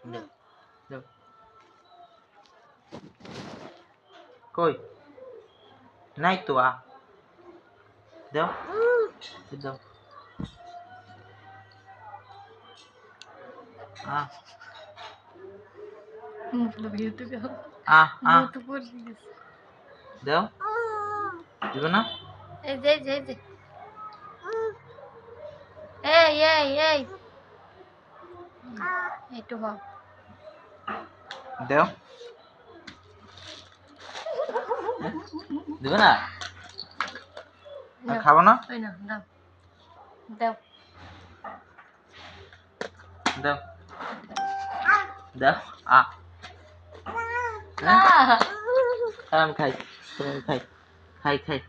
দাও দাও কই নাই তো দাও দাও দাও দিব না এই যে এই একটু ভাব দাও দিব না খাবো না ওই না দাও দাও দাও দাও আমি খাই খাই খাই খাই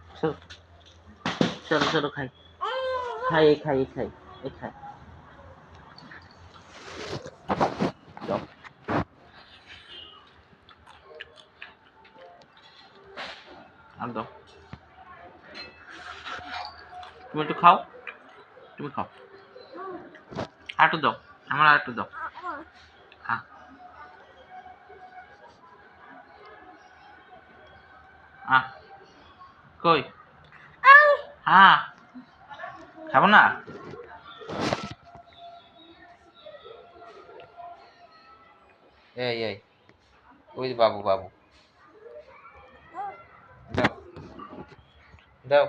চলো চলো খাই খাই খাই খাই খাই আর দাও তুমি একটু খাও তুমি খাও আর একটু দাও আমার আর একটু দাও কই খাবো না এই এই ওই বাবু বাবু দাও দাও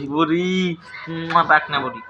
বুড়ি পাক না বুড়ি